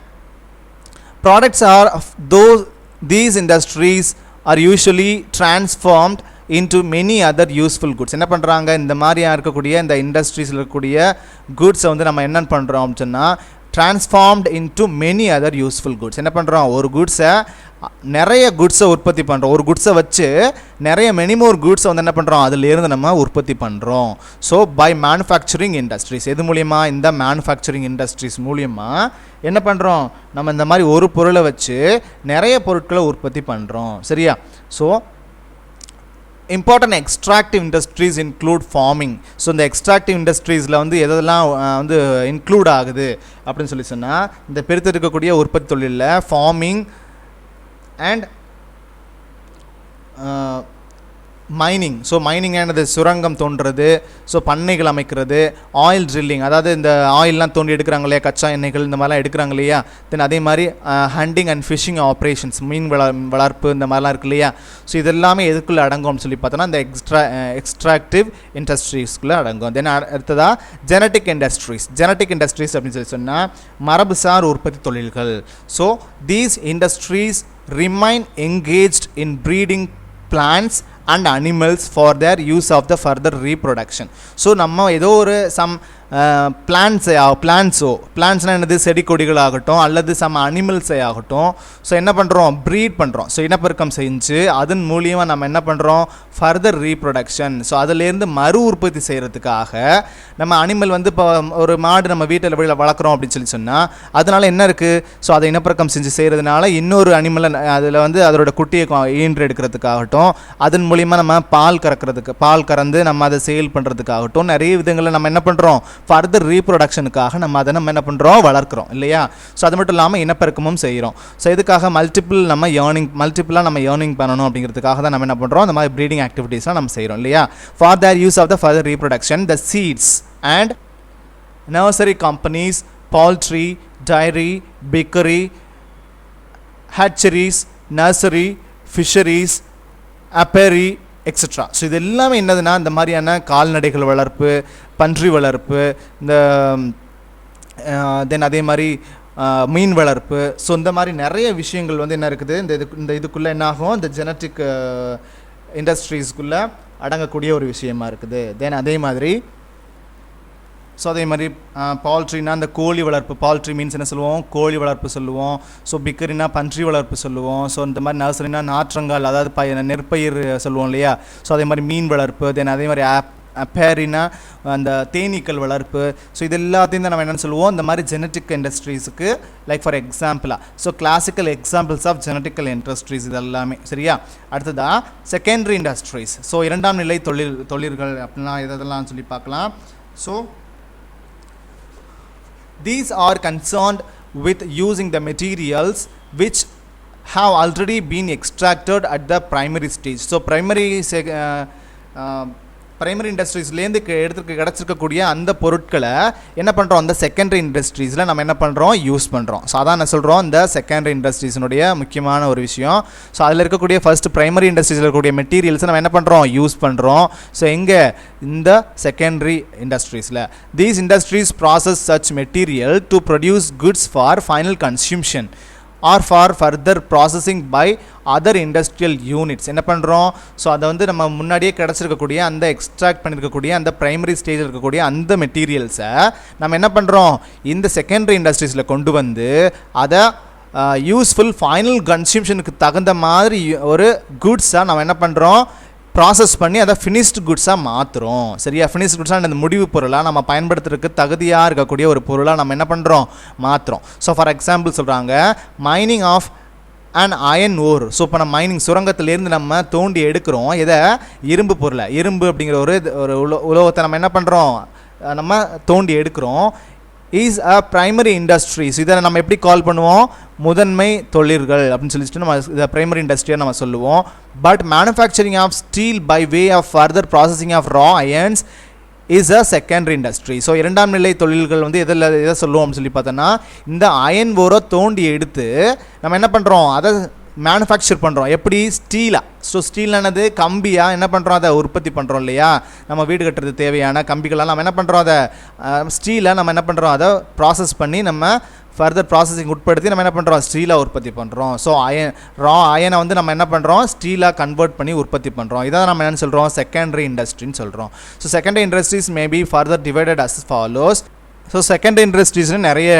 products are these industries are usually transformed into many other useful goods. என்ன பண்ணுறாங்க, இந்த மாதிரியாக இருக்கக்கூடிய இந்த இண்டஸ்ட்ரீஸில் இருக்கக்கூடிய குட்ஸை வந்து நம்ம என்ன பண்ணுறோம் அப்படின்னு சொன்னால், transformed into many other useful goods. என்ன பண்ணுறோம், ஒரு குட்ஸை நிறைய குட்ஸை உற்பத்தி பண்ணுறோம், ஒரு குட்ஸை வச்சு நிறைய மெனி மோர் குட்ஸை வந்து என்ன பண்ணுறோம், அதிலேருந்து நம்ம உற்பத்தி பண்ணுறோம். ஸோ பை மேனுஃபேக்சரிங் இண்டஸ்ட்ரீஸ், எது மூலிமா, இந்த மேனுஃபேக்சரிங் இண்டஸ்ட்ரீஸ் மூலிமா என்ன பண்ணுறோம், நம்ம இந்த மாதிரி ஒரு பொருளை வச்சு நிறைய பொருட்களை உற்பத்தி பண்ணுறோம். சரியா? So important extractive industries include farming. So இந்த எக்ஸ்ட்ராக்டிவ் இண்டஸ்ட்ரீஸில் வந்து எதெல்லாம் வந்து இன்க்ளூட் ஆகுது அப்படின்னு சொல்லி சொன்னால், இந்த பிரித்தெடுக்கக்கூடிய உற்பத்தி தொழிலில் farming and mining. So mining ஆனது சுரங்கம் தோன்றுறது, ஸோ பண்ணைகள் அமைக்கிறது, ஆயில் ட்ரில்லிங், அதாவது இந்த ஆயிலெலாம் தோண்டி எடுக்கிறாங்க இல்லையா, கச்சா எண்ணெய்கள் இந்த மாதிரிலாம் எடுக்கிறாங்க இல்லையா. தென் அதே மாதிரி ஹண்டிங் அண்ட் ஃபிஷிங் ஆப்ரேஷன்ஸ், மீன் வளர்ப்பு இந்த மாதிரிலாம் இருக்குது இல்லையா. ஸோ இதெல்லாமே எதுக்குள்ளே அடங்கும்னு சொல்லி பார்த்தோன்னா இந்த எக்ஸ்ட்ராக்டிவ் இண்டஸ்ட்ரீஸ்க்குள்ளே அடங்கும். தென் அடுத்ததாக ஜெனட்டிக் இண்டஸ்ட்ரீஸ். ஜெனட்டிக் இண்டஸ்ட்ரீஸ் அப்படின்னு சொல்லி சொன்னால் மரபுசார் உற்பத்தி தொழில்கள். So these industries remain engaged in breeding plants and animals for their use of the further reproduction. So நம்ம ஏதோ ஒரு சம் பிளான்ட்ஸ்னால் என்னது, செடி கொடிகள் ஆகட்டும் அல்லது சம் அனிமல்ஸை ஆகட்டும், ஸோ என்ன பண்ணுறோம், ப்ரீட் பண்ணுறோம். ஸோ இனப்பெருக்கம் செஞ்சு அதன் மூலியமாக நம்ம என்ன பண்ணுறோம், ஃபர்தர் ரீப்ரொடக்ஷன். ஸோ அதிலேருந்து மறு உற்பத்தி செய்கிறதுக்காக நம்ம அனிமல் வந்து இப்போ ஒரு மாடு நம்ம வீட்டில் வளர்க்குறோம் அப்படின்னு சொல்லி சொன்னால் அதனால் என்ன இருக்குது, ஸோ அதை இனப்பெருக்கம் செஞ்சு செய்கிறதுனால இன்னொரு அனிமலை அதில் வந்து அதோட குட்டியை ஈன்று எடுக்கிறதுக்காகட்டும், அதன் மூலியமாக நம்ம பால் கறந்து நம்ம அதை சேல் பண்ணுறதுக்காகட்டும், நிறைய விதங்களில் நம்ம என்ன பண்ணுறோம், ஃபர்தர் ரீப்ரொடக்ஷனுக்காக நம்ம அதை நம்ம என்ன பண்ணுறோம், வளர்க்குறோம் இல்லையா. ஸோ அது மட்டும் இல்லாமல் இனப்பெருக்கமும் செய்கிறோம். ஸோ இதுக்காக மல்டிபிளாக நம்ம ஏர்னிங் பண்ணணும் அப்படிங்கிறதுக்காக தான் நம்ம என்ன பண்ணுறோம், இந்த மாதிரி ப்ரீடிங் ஆக்டிவிட்டீஸ்லாம் நம்ம செய்கிறோம் இல்லையா. For their use of the further reproduction the seeds and nursery companies, poultry, dairy, bakery, hatcheries, nursery, fisheries, apiary, extra. So இது எல்லாமே என்னதுன்னா இந்த மாதிரியான கால்நடைகள் வளர்ப்பு, பன்றி வளர்ப்பு, இந்த தென் அதே மாதிரி மீன் வளர்ப்பு. ஸோ இந்த மாதிரி நிறைய விஷயங்கள் வந்து என்ன இருக்குது, இந்த இதுக்குள்ளே என்ன ஆகும், இந்த ஜெனட்டிக் இண்டஸ்ட்ரீஸ்க்குள்ளே அடங்கக்கூடிய ஒரு விஷயமா இருக்குது. தென் அதே மாதிரி ஸோ அதே மாதிரி பால்ட்ரினா அந்த கோழி வளர்ப்பு, பால்ட்ரி மீன்ஸ் என்ன சொல்லுவோம், கோழி வளர்ப்பு சொல்லுவோம். ஸோ பிக்கரினா பன்றி வளர்ப்பு சொல்லுவோம். ஸோ இந்த மாதிரி நர்சரினா நாற்றங்கால், அதாவது நெற்பயிர் சொல்லுவோம் இல்லையா. ஸோ அதே மாதிரி மீன் வளர்ப்பு, தென் அதே மாதிரி அப்பேரினா அந்த தேனீக்கள் வளர்ப்பு. ஸோ இது எல்லாத்தையும் தான் நம்ம என்னென்னு சொல்லுவோம், இந்த மாதிரி ஜெனட்டிக் இண்டஸ்ட்ரீஸுக்கு லைக் ஃபார் எக்ஸாம்பிளாக. So classical examples of genetical industries இது எல்லாமே சரியா. அடுத்ததாக செகண்டரி இண்டஸ்ட்ரீஸ். ஸோ இரண்டாம் நிலை தொழில்கள் அப்படின்னா இதெல்லாம் சொல்லி பார்க்கலாம். So these are concerned with using the materials which have already been extracted at the primary stage. So primary இண்டஸ்ட்ரீஸ்லேருந்து கிடச்சிருக்கக்கூடிய அந்த பொருட்களை என்ன பண்ணுறோம், அந்த செகண்டரி இண்டஸ்ட்ரீஸில் நம்ம என்ன பண்ணுறோம், யூஸ் பண்ணுறோம். ஸோ அதான் நான் சொல்கிறோம், இந்த செகண்டரி இண்டஸ்ட்ரீஸினுடைய முக்கியமான ஒரு விஷயம். ஸோ அதில் இருக்கக்கூடிய ஃபர்ஸ்ட் பிரைமரி இண்டஸ்ட்ரீஸில் இருக்கக்கூடிய மெட்டீரியல்ஸை நம்ம என்ன பண்ணுறோம், யூஸ் பண்ணுறோம். ஸோ எங்கே, இந்த செகண்டரி இண்டஸ்ட்ரீஸில். These industries process such material to produce goods for final consumption or for further processing by other industrial units. என்ன பண்ணுறோம், ஸோ அதை வந்து நம்ம முன்னாடியே கிடச்சிருக்கக்கூடிய அந்த எக்ஸ்ட்ராக்ட் பண்ணியிருக்கக்கூடிய அந்த ப்ரைமரி ஸ்டேஜில் இருக்கக்கூடிய அந்த மெட்டீரியல்ஸை நம்ம என்ன பண்ணுறோம், இந்த செகண்டரி இண்டஸ்ட்ரீஸில் கொண்டு வந்து அதை யூஸ்ஃபுல் ஃபைனல் கன்சியூம்ஷனுக்கு தகுந்த மாதிரி ஒரு குட்ஸாக நம்ம என்ன பண்ணுறோம், ப்ராசஸ் பண்ணி அதை ஃபினிஷ்டு குட்ஸாக மாற்றுறோம் சரியா. ஃபினிஷ்டு குட்ஸாக அந்த முடிவு பொருளாக நம்ம பயன்படுத்துறதுக்கு தகுதியாக இருக்கக்கூடிய ஒரு பொருளாக நம்ம என்ன பண்ணுறோம், மாற்றுறோம். ஸோ ஃபார் எக்ஸாம்பிள் சொல்கிறாங்க, mining of and iron ore. So இப்போ நம்ம மைனிங் சுரங்கத்திலேருந்து நம்ம தோண்டி எடுக்கிறோம் இதை, இரும்பு பொருளை, இரும்பு அப்படிங்கிற ஒரு உலோகத்தை நம்ம என்ன பண்ணுறோம், நம்ம தோண்டி எடுக்கிறோம். Is a primary industries. இதை நம்ம எப்படி கால் பண்ணுவோம், முதன்மை தொழில்கள் அப்படின்னு சொல்லிட்டு நம்ம இதை ப்ரைமரி இண்டஸ்ட்ரியாக நம்ம சொல்லுவோம். But manufacturing of steel by way of further processing of raw irons is a secondary industry. So இரண்டாம் நிலை தொழில்கள் வந்து எதை சொல்லுவோம் அப்படின்னு சொல்லி பார்த்தோன்னா, இந்த அயன் ஓரை தோண்டி எடுத்து நம்ம என்ன பண்ணுறோம், அதை மேனுஃபேக்சர் பண்ணுறோம். எப்படி, ஸ்டீலாக. ஸோ ஸ்டீலானது கம்பியாக என்ன பண்ணுறோம், அதை உற்பத்தி பண்ணுறோம் இல்லையா. நம்ம வீடு கட்டுறது தேவையான கம்பிகளால் நம்ம என்ன பண்ணுறோம், அதை ஸ்டீலை நம்ம என்ன பண்ணுறோம், அதை ப்ராசஸ் பண்ணி நம்ம ஃபர்தர் ப்ராசஸிங் உட்படுத்தி நம்ம என்ன பண்ணுறோம், ஸ்டீலாக உற்பத்தி பண்ணுறோம். ஸோ அயனை வந்து நம்ம என்ன பண்ணுறோம், ஸ்டீலாக கன்வெர்ட் பண்ணி உற்பத்தி பண்ணுறோம். இதை நம்ம என்னென்னு சொல்கிறோம், செகண்டரி இண்டஸ்ட்ரின்னு சொல்கிறோம். So secondary industries may be further divided as follows. So secondary இண்டஸ்ட்ரீஸ்னு நிறைய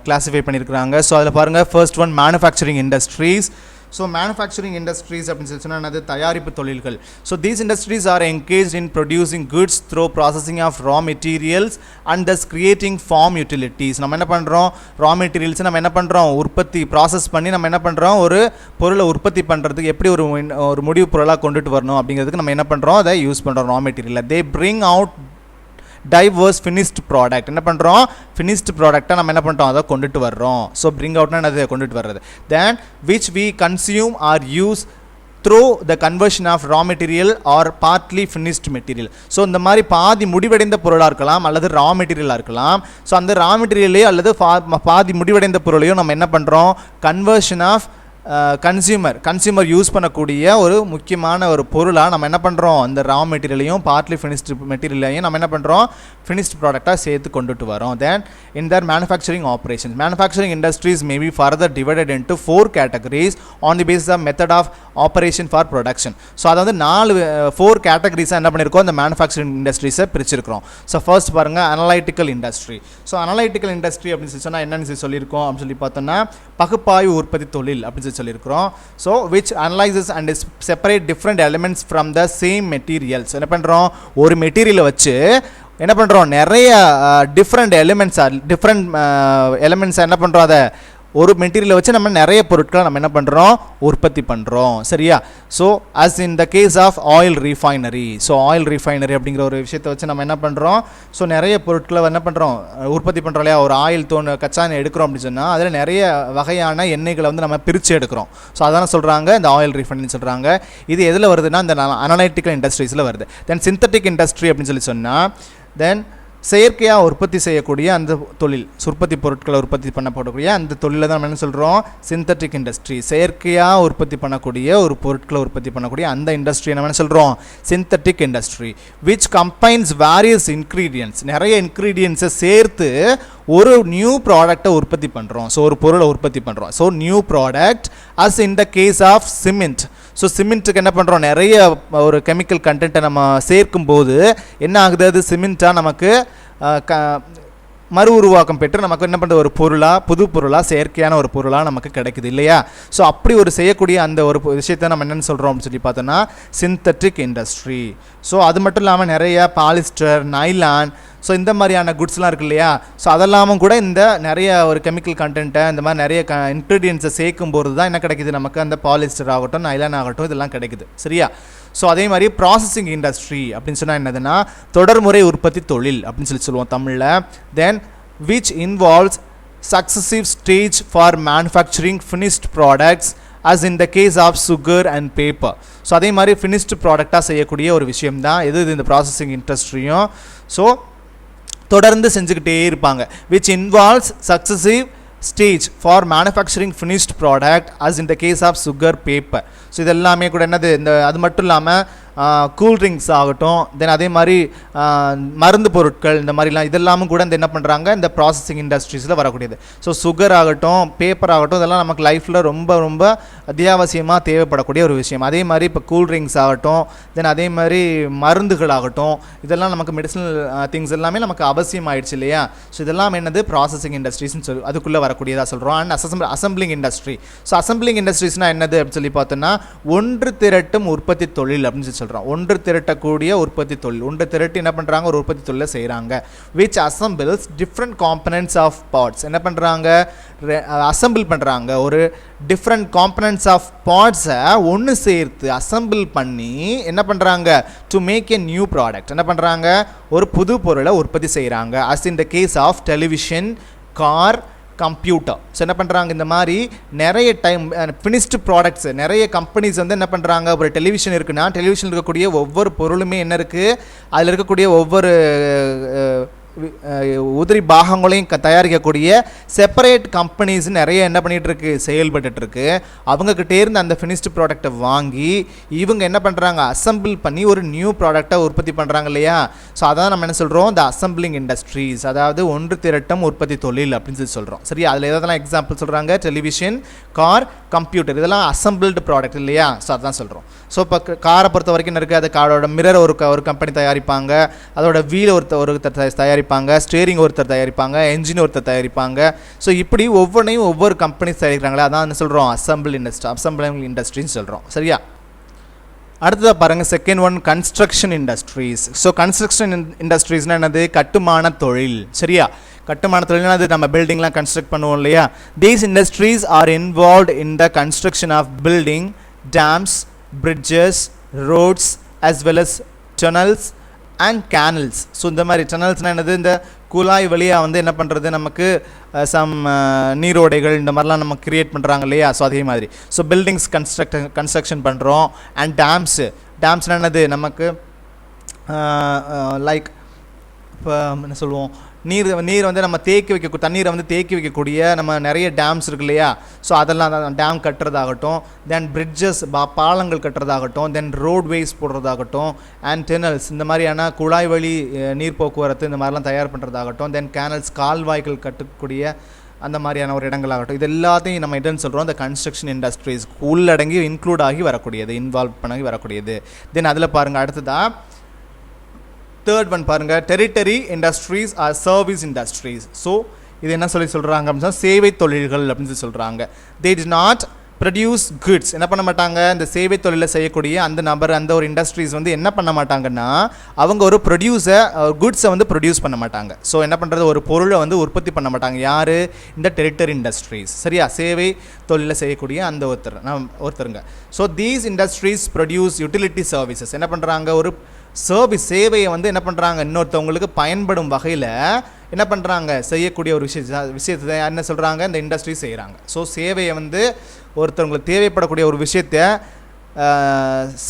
கிளாஸிஃபை பண்ணியிருக்கிறாங்க. ஸோ அதில் பாருங்கள், first one manufacturing industries. So manufacturing industries அப்படின்னு சொல்லி சொன்னால் என்னது தயாரிப்பு தொழில்கள். So these industries are engage in producing goods through processing of raw materials and thus creating form utilities. நம்ம என்ன பண்ணுறோம், ரா மெட்டீரியல்ஸ் நம்ம என்ன பண்ணுறோம், உற்பத்தி ப்ராசஸ் பண்ணி நம்ம என்ன பண்ணுறோம், ஒரு பொருளை உற்பத்தி பண்ணுறதுக்கு எப்படி ஒரு முடிவு பொருளாக கொண்டுட்டு வரணும் அப்படிங்கிறதுக்கு நம்ம என்ன பண்ணுறோம், அதை யூஸ் பண்ணுறோம் raw material. They bring out diverse finished product. என்ன பண்ணுறோம், ஃபினிஷ்ட் ப்ராடக்டாக நம்ம என்ன பண்ணுறோம், அதை கொண்டுட்டு வர்றோம். ஸோ பிரிங் அவுட்னா அதை கொண்டுட்டு வர்றது. Then which we consume or use through the conversion of raw material or partly finished material. So இந்த மாதிரி பாதி முடிவடைந்த பொருளாக இருக்கலாம் அல்லது ரா மெட்டீரியலாக இருக்கலாம். ஸோ அந்த ரா மெட்டீரியலே அல்லது பாதி முடிவடைந்த பொருளையும் நம்ம என்ன பண்ணுறோம், கன்வர்ஷன் ஆஃப் கன்சியூமர் யூஸ் பண்ணக்கூடிய ஒரு முக்கியமான ஒரு பொருளாக நம்ம என்ன பண்ணுறோம், அந்த ரா மெட்டீரியலையும் பார்ட்லி ஃபினிஷ்டு மெட்டீரியலையும் நம்ம என்ன பண்ணுறோம், ஃபினிஷ்ட் ப்ராடக்டாக சேர்த்து கொண்டுட்டு வரோம். Then in their manufacturing operations, manufacturing industries may be further divided into 4 categories on the basis of method of operation for production. So அதை வந்து 4 கேட்டகரிஸாக என்ன பண்ணியிருக்கோம், இந்த மேனுஃபேக்சரிங் இண்டஸ்ட்ரீஸை பிரிச்சிருக்கிறோம். ஸோ ஃபர்ஸ்ட் பாருங்கள், analytical industry. So analytical industry அப்படின்னு சொன்னால் என்னென்னு சொல்லியிருக்கோம் அப்படின்னு சொல்லி பார்த்தோன்னா பகுப்பாய்வு உற்பத்தி தொழில் அப்படின்னு சொல்லியிருக்கிறோம். So which analysis and separate different elements from the same materials. என்ன பண்ணுறோம், ஒரு மெட்டீரியலை வச்சு என்ன பண்ணுறோம், நிறைய டிஃப்ரெண்ட் எலிமெண்ட்ஸை என்ன பண்ணுறோம், அதை ஒரு மெட்டீரியலை வச்சு நம்ம நிறைய பொருட்களை நம்ம என்ன பண்ணுறோம், உற்பத்தி பண்ணுறோம். சரியா? So as in the case of oil refinery. So oil refinery அப்படிங்கிற ஒரு விஷயத்தை வச்சு நம்ம என்ன பண்ணுறோம், ஸோ நிறைய பொருட்களை என்ன பண்ணுறோம், உற்பத்தி பண்ணுறோம் இல்லையா. ஒரு ஆயில் கச்சா எண்ணெய் எடுக்கிறோம் அப்படின்னு சொன்னால் அதில் நிறைய வகையான எண்ணெய்களை வந்து நம்ம பிரித்து எடுக்கிறோம். ஸோ அதான் சொல்கிறாங்க இந்த ஆயில் ரீஃபைனரின்னு சொல்கிறாங்க. இது எதில் வருதுன்னா இந்த அனலைட்டிக்கல் இண்டஸ்ட்ரீஸில் வருது. தென் சிந்தட்டிக் இண்டஸ்ட்ரி அப்படின்னு சொல்லி சொன்னால் தென் செயற்கையாக உற்பத்தி செய்யக்கூடிய அந்த தொழில், உற்பத்தி பொருட்களை உற்பத்தி பண்ணப்படக்கூடிய அந்த தொழிலை தான் நம்ம என்ன சொல்கிறோம், சிந்தட்டிக் இண்டஸ்ட்ரி. செயற்கையாக உற்பத்தி பண்ணக்கூடிய ஒரு பொருட்களை உற்பத்தி பண்ணக்கூடிய அந்த இண்டஸ்ட்ரி நம்ம என்ன சொல்கிறோம், synthetic industry. Which combines various ingredients, நிறைய இன்க்ரீடியன்ஸை சேர்த்து ஒரு நியூ ப்ராடக்டை உற்பத்தி பண்ணுறோம். ஸோ ஒரு பொருளை உற்பத்தி பண்ணுறோம். So new product as in the case of cement. So சிமெண்ட்டுக்கு என்ன பண்ணுறோம், நிறைய ஒரு கெமிக்கல் கண்டென்ட்டை நம்ம சேர்க்கும் போது என்ன ஆகுது, அது சிமெண்ட்டாக நமக்கு மறு உருவாக்கம் பெற்று நமக்கு என்ன பண்ணுறது, ஒரு பொருளாக, புது பொருளாக, செயற்கையான ஒரு பொருளாக நமக்கு கிடைக்குது இல்லையா. ஸோ அப்படி ஒரு செய்யக்கூடிய அந்த ஒரு விஷயத்தை நம்ம என்னென்னு சொல்கிறோம் அப்படின்னு சொல்லி பார்த்தோன்னா சிந்தட்டிக் இண்டஸ்ட்ரி. ஸோ அது மட்டும் இல்லாமல் நிறைய பாலிஸ்டர், நைலான், ஸோ இந்த மாதிரியான குட்ஸ்லாம் இருக்குது இல்லையா. ஸோ அதெல்லாமும் கூட இந்த நிறைய ஒரு கெமிக்கல் கண்டென்ட்டை இந்த மாதிரி நிறைய இன்க்ரீடியன்ஸை சேர்க்கும் போது தான் என்ன கிடைக்குது நமக்கு, அந்த பாலிஸ்டர் ஆகட்டும், நைலான் ஆகட்டும், இதெல்லாம் கிடைக்குது. சரியா? ஸோ அதே மாதிரி ப்ராசஸிங் இண்டஸ்ட்ரி அப்படின்னு சொன்னால் என்னதுன்னா தொடர்முறை உற்பத்தி தொழில் அப்படின்னு சொல்லுவோம் தமிழில். Then which involves successive stage for manufacturing finished products as in the case of sugar and paper. So அதே மாதிரி ஃபினிஷ்டு ப்ராடக்டாக செய்யக்கூடிய ஒரு விஷயம் தான் இது இந்த ப்ராசஸிங் இண்டஸ்ட்ரியும். ஸோ தொடர்ந்து செஞ்சுக்கிட்டே இருப்பாங்க. which involves successive stage for manufacturing finished product as in the case of sugar, paper. So இது எல்லாமே கூட என்னது, இந்த அது மட்டும் இல்லாமல் கூல்ட்ரிங்க்ஸ் ஆகட்டும், தென் அதே மாதிரி மருந்து பொருட்கள், இந்த மாதிரிலாம் இதெல்லாமும் கூட இந்த என்ன பண்ணுறாங்க, இந்த ப்ராசஸிங் இண்டஸ்ட்ரீஸில் வரக்கூடியது. ஸோ சுகர் ஆகட்டும், பேப்பர் ஆகட்டும், இதெல்லாம் நமக்கு லைஃப்பில் ரொம்ப ரொம்ப அத்தியாவசியமாக தேவைப்படக்கூடிய ஒரு விஷயம். அதே மாதிரி இப்போ கூல்ட்ரிங்க்ஸ் ஆகட்டும், தென் அதே மாதிரி மருந்துகள் ஆகட்டும், இதெல்லாம் நமக்கு மெடிசனல் திங்ஸ் எல்லாமே நமக்கு அவசியம் ஆயிடுச்சு இல்லையா. ஸோ இதெல்லாம் என்னது ப்ராசஸிங் இண்டஸ்ட்ரீஸ்னு சொல்லி அதுக்குள்ளே வரக்கூடியதாக சொல்கிறோம். And assembling industry. So assembling இண்டஸ்ட்ரீஸ்னால் என்னது அப்படின்னு சொல்லி பார்த்தோன்னா ஒன்று திரட்டும் உற்பத்தி தொழில் அப்படின்னு சொல்லி சொல்கிறோம். ஒன்று திரட்டக்கூடிய உற்பத்தி தொழில், ஒன்று திரட்டி என்ன பண்ணுறாங்க, ஒரு உற்பத்தி தொழிலை செய்கிறாங்க. Which assembles different components of parts. என்ன பண்ணுறாங்க, அசம்பிள் பண்ணுறாங்க. ஒரு டிஃப்ரெண்ட் காம்பனன்ட்ஸ் ஆஃப் பார்ட்ஸை ஒன்று சேர்த்து அசம்பிள் பண்ணி என்ன பண்ணுறாங்க, to make a new product. என்ன பண்ணுறாங்க, ஒரு புது பொருளை உற்பத்தி செய்கிறாங்க. As in the case of television, car, computer. So என்ன பண்ணுறாங்க, இந்த மாதிரி நிறைய டைம் ஃபினிஷ்டு ப்ராடக்ட்ஸ் நிறைய கம்பெனிஸ் வந்து என்ன பண்ணுறாங்க, ஒரு டெலிவிஷன் இருக்குன்னா டெலிவிஷன் இருக்கக்கூடிய ஒவ்வொரு பொருளுமே என்ன இருக்குது, அதில் இருக்கக்கூடிய ஒவ்வொரு உதிரி பாகங்களையும் தயாரிக்கக்கூடிய செப்பரேட் கம்பெனிஸ் நிறைய என்ன பண்ணிகிட்ருக்கு, செயல்பட்டுருக்கு. அவங்கக்கிட்டே இருந்து அந்த ஃபினிஷ்டு ப்ராடக்டை வாங்கி இவங்க என்ன பண்ணுறாங்க, அசம்பிள் பண்ணி ஒரு நியூ ப்ராடக்டை உற்பத்தி பண்ணுறாங்க இல்லையா. ஸோ அதான் நம்ம என்ன சொல்கிறோம், இந்த அசம்பிளிங் இண்டஸ்ட்ரீஸ், அதாவது ஒன்று திரட்டும் உற்பத்தி தொழில் அப்படின்னு சொல்கிறோம். சரி, அதில் எதெல்லாம் எக்ஸாம்பிள் சொல்கிறாங்க, டெலிவிஷன், கார், கம்ப்யூட்டர், இதெல்லாம் அசம்பிள்டு ப்ராடக்ட் இல்லையா. ஸோ அதான் சொல்கிறோம். ஸோ இப்போ காரை பொறுத்த வரைக்கும் என்ன இருக்குது, அது காரோட மிரர் ஒரு கம்பெனி தயாரிப்பாங்க, அதோட வீல் ஒருத்தர் தயாரிப்பாங்க, தயாரிப்பாங்க, ஸ்டேரிங் ஒருத்தர் தயாரிப்பாங்க, என்ஜின் ஒருத்தர் தயாரிப்பாங்க. ஸோ இப்படி ஒவ்வொன்றையும் ஒவ்வொரு கம்பெனிஸ் தயாரிக்கிறாங்களே, அதான் என்ன சொல்கிறோம், அசம்பிளிங் இண்டஸ்ட்ரின்னு சொல்கிறோம். சரியா? அடுத்ததாக பாருங்கள், second one construction industries. So construction இண்டஸ்ட்ரீஸ்னால் என்னது, கட்டுமான தொழில். சரியா? கட்டுமான தொழில்னா அது நம்ம பில்டிங்லாம் கன்ஸ்ட்ரக்ட் பண்ணுவோம் இல்லையா. These industries are involved in the construction of building, dams, bridges, roads as well as tunnels and canals. So இந்த மாதிரி டனல்ஸ்னால் என்னது, இந்த குழாய் வழியாக வந்து என்ன பண்ணுறது, நமக்கு சம் நீரோடைகள் இந்த மாதிரிலாம் நம்ம க்ரியேட் பண்ணுறாங்க இல்லையா. ஸோ அதே மாதிரி ஸோ பில்டிங்ஸ் கன்ஸ்ட்ரக்ஷன் பண்ணுறோம். அண்ட் டேம்ஸ்னால் என்னது, நமக்கு லைக் இப்போ என்ன சொல்லுவோம், நீர் வந்து நம்ம தண்ணீரை வந்து தேக்கி வைக்கக்கூடிய நம்ம நிறைய டேம்ஸ் இருக்கு இல்லையா. ஸோ அதெல்லாம் டேம் கட்டுறதாகட்டும், தென் பிரிட்ஜஸ் பாலங்கள் கட்டுறதாகட்டும், தென் ரோட்வேஸ் போடுறதாகட்டும், அண்ட் டெனல்ஸ் இந்த மாதிரியான குழாய் வழி நீர் போக்குவரத்து இந்த மாதிரிலாம் தயார் பண்ணுறதாகட்டும், தென் கேனல்ஸ் கால்வாய்கள் கட்டக்கூடிய அந்த மாதிரியான ஒரு இடங்களாகட்டும், இது எல்லாத்தையும் நம்ம என்னன்னு சொல்கிறோம், இந்த கன்ஸ்ட்ரக்ஷன் இண்டஸ்ட்ரீஸ் உள்ளடங்கி இன்க்ளூட் ஆகி வரக்கூடியது, இன்வால்வ் பண்ணி வரக்கூடியது. தென் அதில் பாருங்கள் அடுத்ததாக தேர்ட் ஒன் பாருங்கள், tertiary industries are service industries. So இது என்ன சொல்கிறாங்க அப்படின்னா, சேவை தொழில்கள் அப்படின்னு சொல்கிறாங்க. தே டி நாட் ப்ரொடியூஸ் குட்ஸ். என்ன பண்ண மாட்டாங்க, இந்த சேவை தொழிலில் செய்யக்கூடிய அந்த நபர், அந்த ஒரு இண்டஸ்ட்ரீஸ் வந்து என்ன பண்ண மாட்டாங்கன்னா, அவங்க ஒரு குட்ஸை வந்து ப்ரொடியூஸ் பண்ண மாட்டாங்க. ஸோ என்ன பண்ணுறது, ஒரு பொருளை வந்து உற்பத்தி பண்ண மாட்டாங்க. யார், இந்த டெரிட்டரி இண்டஸ்ட்ரீஸ். சரியா? சேவை தொழிலில் செய்யக்கூடிய அந்த ஒருத்தருங்க. So these industries produce utility services. என்ன பண்ணுறாங்க, ஒரு சேவையை வந்து என்ன பண்ணுறாங்க, இன்னொருத்தவங்களுக்கு பயன்படும் வகையில் என்ன பண்ணுறாங்க, செய்யக்கூடிய ஒரு விஷயத்தை என்ன சொல்கிறாங்க, இந்த இண்டஸ்ட்ரி செய்கிறாங்க. ஸோ சேவையை வந்து ஒருத்தவங்களுக்கு தேவைப்படக்கூடிய ஒரு விஷயத்தை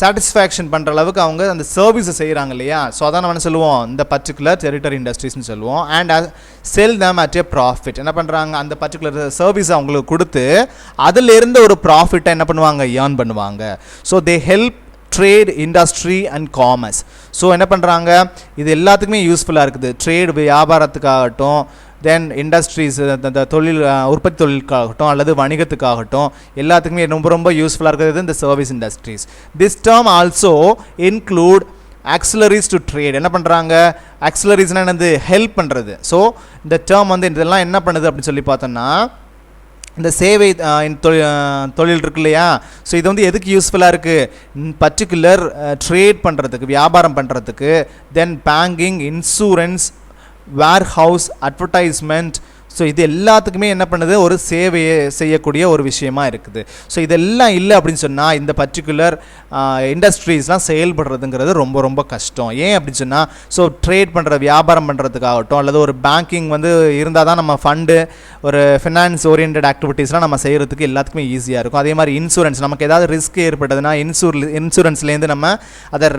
சாட்டிஸ்ஃபேக்ஷன் பண்ணுற அளவுக்கு அவங்க அந்த சர்வீஸை செய்கிறாங்க இல்லையா. ஸோ அதான் நம்ம என்ன சொல்லுவோம், இந்த பர்டிகுலர் டெரிட்டரி இண்டஸ்ட்ரீஸ்னு சொல்லுவோம். And sell them at A profit. என்ன பண்ணுறாங்க, அந்த பர்டிகுலர் சர்வீஸை அவங்களுக்கு கொடுத்து அதிலிருந்து ஒரு ப்ராஃபிட்டை என்ன பண்ணுவாங்க, ஏர்ன் பண்ணுவாங்க. So they help trade, industry and commerce. So என்ன பண்ணுறாங்க, இது எல்லாத்துக்குமே யூஸ்ஃபுல்லாக இருக்குது. ட்ரேட் வியாபாரத்துக்காகட்டும், தென் இண்டஸ்ட்ரீஸ் இந்த உற்பத்தி தொழிலுக்காகட்டும் அல்லது வணிகத்துக்காகட்டும் எல்லாத்துக்குமே ரொம்ப ரொம்ப யூஸ்ஃபுல்லாக இருக்கிறது இந்த service industries. This term also include ஆக்சிலரிஸ் to trade. என்ன பண்ணுறாங்க, ஆக்சிலரிஸ்னால் என்னது, ஹெல்ப் பண்ணுறது. ஸோ இந்த டேர்ம் வந்து இதெல்லாம் என்ன பண்ணுது அப்படின்னு சொல்லி பார்த்தோன்னா, இந்த சேவை தொழில் இருக்கு இல்லையா. ஸோ இது வந்து எதுக்கு யூஸ்ஃபுல்லாக இருக்குது, பர்டிகுலர் ட்ரேட் பண்ணுறதுக்கு, வியாபாரம் பண்ணுறதுக்கு, then banking, insurance, warehouse, advertisement. So இது எல்லாத்துக்குமே என்ன பண்ணுது, ஒரு சேவையை செய்யக்கூடிய ஒரு விஷயமா இருக்குது. ஸோ இதெல்லாம் இல்லை அப்படின்னு சொன்னால் இந்த பர்டிகுலர் இண்டஸ்ட்ரீஸ்லாம் செயல்படுறதுங்கிறது ரொம்ப ரொம்ப கஷ்டம். ஏன் அப்படின்னு சொன்னால், ஸோ ட்ரேட் பண்ணுற வியாபாரம் பண்ணுறதுக்காகட்டும் அல்லது ஒரு பேங்கிங் வந்து இருந்தால் தான் நம்ம ஃபண்டு, ஒரு ஃபினான்ஸ் ஓரியன்ட் ஆக்டிவிட்டீஸ்லாம் நம்ம செய்கிறதுக்கு எல்லாத்துக்குமே ஈஸியாக இருக்கும். அதே மாதிரி இன்சூரன்ஸ், நமக்கு ஏதாவது ரிஸ்க் ஏற்பட்டதுன்னா இன்சூரன்ஸ்லேருந்து நம்ம அதை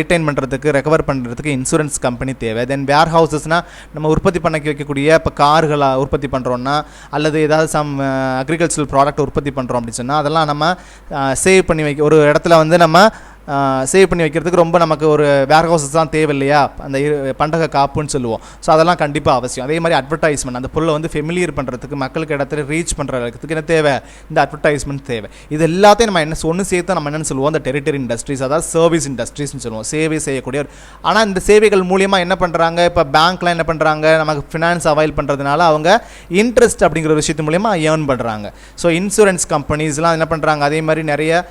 ரிட்டைன் பண்ணுறதுக்கு, ரெக்கவர் பண்ணுறதுக்கு இன்சூரன்ஸ் கம்பெனி தேவை. தென் வேர் ஹவுசஸ்னால் நம்ம உற்பத்தி பண்ண வைக்கக்கூடிய இப்போ கார்களாக உற்பத்தி பண்ணுறோன்னா அல்லது ஏதாவது அக்ரிகல்ச்சரல் ப்ராடக்ட் உற்பத்தி பண்ணுறோம் அப்படின்னு சொன்னால் அதெல்லாம் நம்ம சேவ் பண்ணி ஒரு இடத்துல வந்து நம்ம சேவ் பண்ணி வைக்கிறதுக்கு ரொம்ப நமக்கு ஒரு வேர் ஹவுசஸ் தான் தேவை இல்லையா, அந்த பண்டக காப்புன்னு சொல்லுவோம். ஸோ அதெல்லாம் கண்டிப்பாக அவசியம். அதே மாதிரி அட்வர்டைஸ்மெண்ட், அந்த பொருளை வந்து ஃபெமிலியர் பண்ணுறதுக்கு, மக்களுக்கு இடத்துல ரீச் பண்ணுறதுக்கு என்ன தேவை, இந்த அட்வர்டைஸ்மெண்ட் தேவை. இது எல்லாத்தையும் நம்ம ஒன்று சேர்த்து நம்ம என்னென்னு சொல்லுவோம், இந்த டெரிட்டரி இண்டஸ்ட்ரீஸ், அதாவது சர்வீஸ் இண்டஸ்ட்ரீஸ்னு சொல்லுவோம், சேவை செய்யக்கூடிய. ஆனால் இந்த சேவைகள் மூலியமாக என்ன பண்ணுறாங்க, இப்போ பேங்க்லாம் என்ன பண்ணுறாங்க, நமக்கு ஃபினான்ஸ் அவைல் பண்ணுறதுனால அவங்க இன்ட்ரெஸ்ட் அப்படிங்கிற விஷயத்து மூலியமாக ஏர்ன் பண்ணுறாங்க. ஸோ இன்சூரன்ஸ் கம்பெனிஸ்லாம் என்ன பண்ணுறாங்க, அதே மாதிரி நிறைய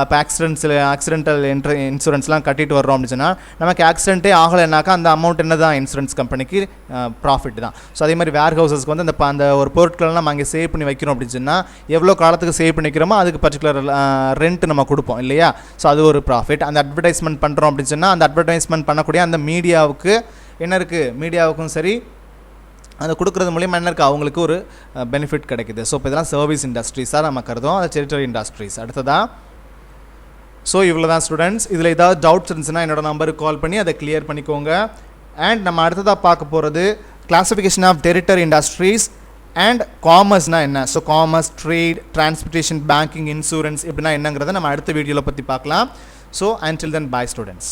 இப்போ ஆக்சிடென்டல் இன்சூரன்ஸ்லாம் கட்டிட்டு வர்றோம் அப்படின்னு சொன்னால் நமக்கு ஆக்சிடென்ட்டே ஆகலைனாக்கா அந்த அமௌண்ட் என்ன தான், இன்சூரன்ஸ் கம்பெனிக்கு ப்ராஃபிட் தான். ஸோ அதே மாதிரி வேர் ஹவுசஸ்க்கு வந்து அந்த ஒரு பொருட்கள் நம்ம அங்கே சேவ் பண்ணி வைக்கிறோம் அப்படின்னு சொன்னால் எவ்வளோ காலத்துக்கு சேவ் பண்ணி வைக்கிறோமோ அதுக்கு பர்டிகுலர் ரெண்ட் நம்ம கொடுப்போம் இல்லையா. ஸோ அது ஒரு ப்ராஃபிட். அந்த அட்வர்டைஸ்மெண்ட் பண்ணுறோம் அப்படின்னு சொன்னால் அந்த அட்வர்டைஸ்மெண்ட் பண்ணக்கூடிய அந்த மீடியாவுக்கு என்ன இருக்குது, மீடியாவுக்கும் சரி அதை கொடுக்குறது மூலியமாக என்ன இருக்குது, அவங்களுக்கு ஒரு பெனிஃபிட் கிடைக்குது. ஸோ இப்போ இதெல்லாம் சர்வீஸ் இண்டஸ்ட்ரீஸாக நம்ம கருதும், அது டெரிட்டரி இண்டஸ்ட்ரீஸ். அடுத்ததாக ஸோ இவ்வளோ தான் ஸ்டூடெண்ட்ஸ். இதில் ஏதாவது டவுட்ஸ் இருந்துச்சுன்னா என்னோட நம்பருக்கு கால் பண்ணி அதை கிளியர் பண்ணிக்கோங்க. அண்ட் நம்ம அடுத்ததாக பார்க்க போகிறது classification of tertiary industries and காமர்ஸ்னால் என்ன. So commerce, trade, transportation, banking, insurance இப்படின்னா என்னங்கிறத நம்ம அடுத்த வீடியோவில் பற்றி பார்க்கலாம். So until then, bye students.